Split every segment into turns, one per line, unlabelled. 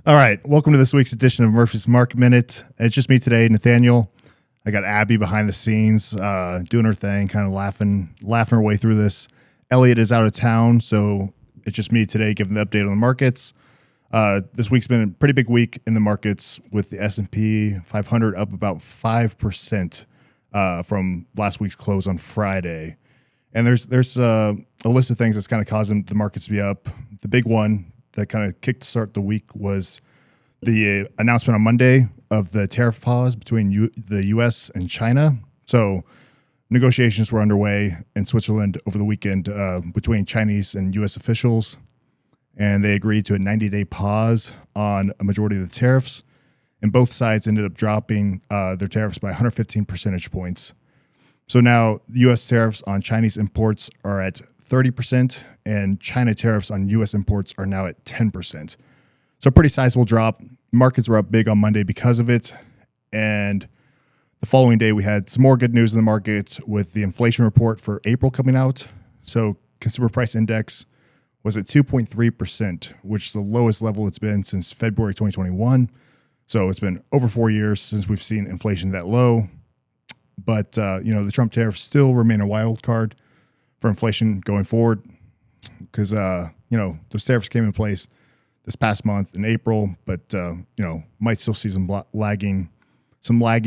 All right, welcome to this week's edition of Murphy's Market Minute. It's just me today, Nathaniel. I got Abby behind the scenes, doing her thing, kind of laughing her way through this. Elliot is out of town, so it's just me today giving the update on the markets. This week's been a pretty big week in the markets, with the S&P 500 up about 5% from last week's close on Friday. And there's a list of things that's kind of causing the markets to be up. The big one that kind of kickstart the week was the announcement on Monday of the tariff pause between the U.S. and China. So negotiations were underway in Switzerland over the weekend between Chinese and U.S. officials, and they agreed to a 90-day pause on a majority of the tariffs. And both sides ended up dropping their tariffs by 115 percentage points. So now U.S. tariffs on Chinese imports are at 30%, and China tariffs on U.S. imports are now at 10%. So a pretty sizable drop. Markets were up big on Monday because of it. And the following day, we had some more good news in the markets with the inflation report for April coming out. So consumer price index was at 2.3%, which is the lowest level it's been since February 2021. So it's been over 4 years since we've seen inflation that low. But, the Trump tariffs still remain a wild card for inflation going forward because, those tariffs came in place this past month in April, but, might still see some lagging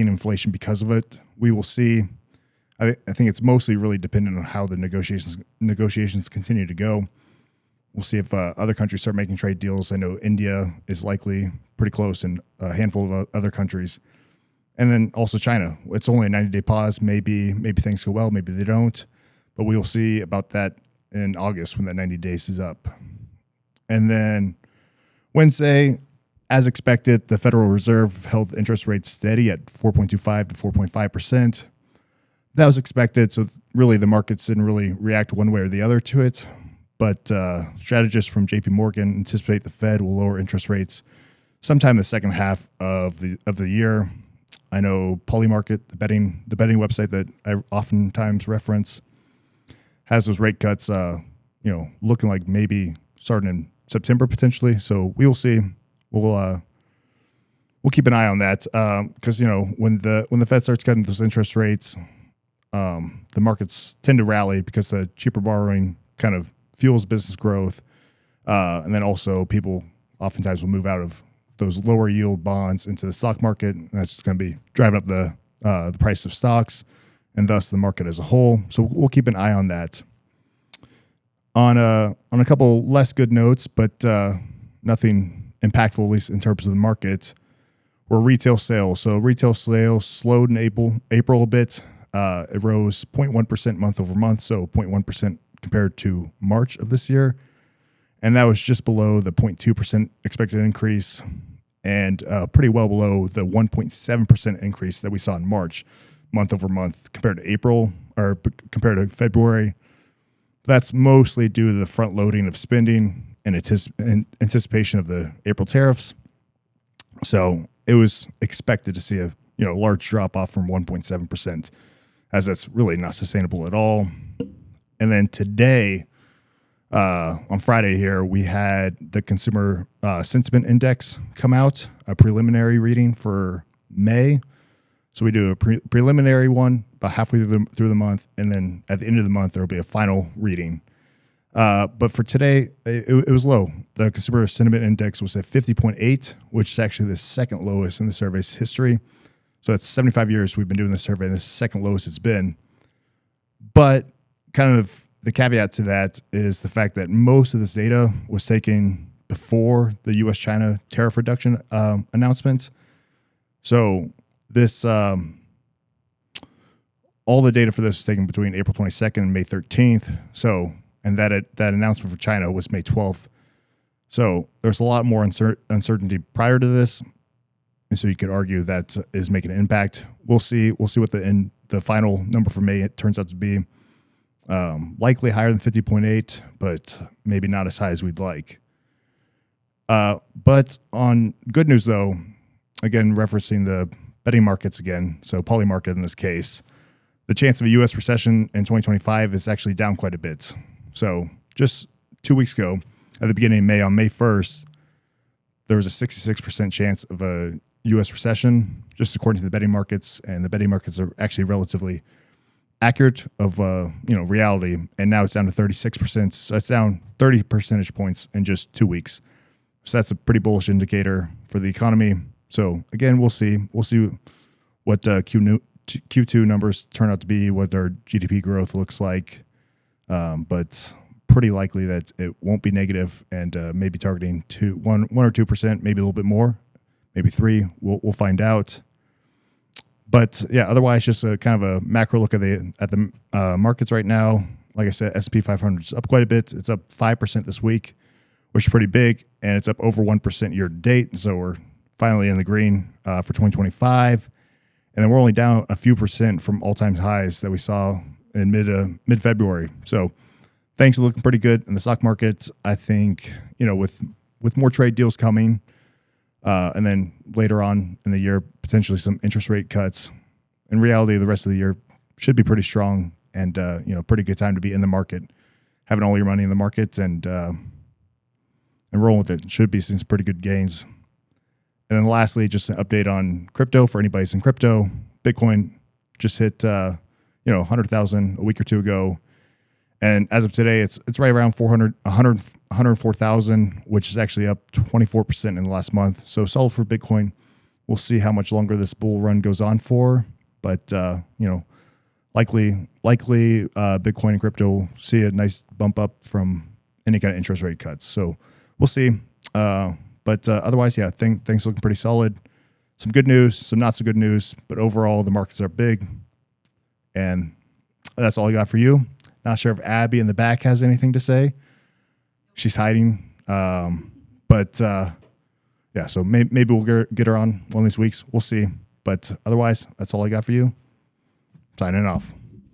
inflation because of it. We will see. I think it's mostly really dependent on how the negotiations continue to go. We'll see if other countries start making trade deals. I know India is likely pretty close, and a handful of other countries. And then also China. It's only a 90-day pause. Maybe things go well, maybe they don't. But we will see about that in August when that 90 days is up. And then Wednesday, as expected, the Federal Reserve held interest rates steady at 4.25 to 4.5%. That was expected, so really the markets didn't really react one way or the other to it. But strategists from JP Morgan anticipate the Fed will lower interest rates sometime in the second half of the year. I know Polymarket, the betting website that I oftentimes reference, has those rate cuts, looking like maybe starting in September potentially. So we will see. We'll keep an eye on that because when the Fed starts cutting those interest rates, the markets tend to rally because the cheaper borrowing kind of fuels business growth, and then also people oftentimes will move out of those lower yield bonds into the stock market. And that's going to be driving up the price of stocks and thus the market as a whole. So we'll keep an eye on that. On a couple less good notes, but nothing impactful, at least in terms of the market, were retail sales. So retail sales slowed in April a bit. It rose 0.1% month over month, so 0.1% compared to March of this year. And that was just below the 0.2% expected increase and pretty well below the 1.7% increase that we saw in March, month over month, compared to April or compared to February. That's mostly due to the front loading of spending in anticipation of the April tariffs. So it was expected to see a large drop off from 1.7%, as that's really not sustainable at all. And then today, on Friday here, we had the consumer sentiment index come out, a preliminary reading for May. So we do a preliminary one about halfway through the month, and then at the end of the month, there will be a final reading. But for today, it was low. The consumer sentiment index was at 50.8, which is actually the second lowest in the survey's history. So that's 75 years we've been doing this survey, and this is the second lowest it's been. But kind of the caveat to that is the fact that most of this data was taken before the U.S.-China tariff reduction announcement. So this, all the data for this was taken between April 22nd and May 13th. So, and that announcement for China was May 12th. So there's a lot more uncertainty prior to this, and so you could argue that is making an impact. We'll see what the final number for May it turns out to be. Likely higher than 50.8, but maybe not as high as we'd like. But on good news, though, again, referencing the betting markets again, so Polymarket in this case, the chance of a U.S. recession in 2025 is actually down quite a bit. So just 2 weeks ago, at the beginning of May, on May 1st, there was a 66% chance of a U.S. recession, just according to the betting markets, and the betting markets are actually relatively accurate of reality. And now it's down to 36%. So it's down 30 percentage points in just 2 weeks. So that's a pretty bullish indicator for the economy. So again, we'll see. We'll see what Q2 numbers turn out to be, what our GDP growth looks like. But pretty likely that it won't be negative, and maybe targeting 1 or 2%, maybe a little bit more, maybe 3. We'll find out. But yeah, otherwise, just a kind of a macro look at the markets right now. Like I said, S&P 500 is up quite a bit. It's up 5% this week, which is pretty big, and it's up over 1% year to date. So we're finally in the green for 2025, and then we're only down a few percent from all-time highs that we saw in mid February. So things are looking pretty good in the stock market. I think with more trade deals coming. And then later on in the year, potentially some interest rate cuts. In reality, the rest of the year should be pretty strong, and pretty good time to be in the market, having all your money in the market and rolling with it. Should be seeing some pretty good gains. And then lastly, just an update on crypto for anybody who's in crypto. Bitcoin just hit 100,000 a week or two ago. And as of today, it's right around 104,000, which is actually up 24% in the last month. So solid for Bitcoin. We'll see how much longer this bull run goes on for. But, likely Bitcoin and crypto will see a nice bump up from any kind of interest rate cuts. So we'll see. But otherwise, yeah, things looking pretty solid. Some good news, some not so good news. But overall, the markets are big. And that's all I got for you. Not sure if Abby in the back has anything to say. She's hiding. Yeah, so maybe we'll get her on one of these weeks. We'll see. But otherwise, that's all I got for you. Signing off.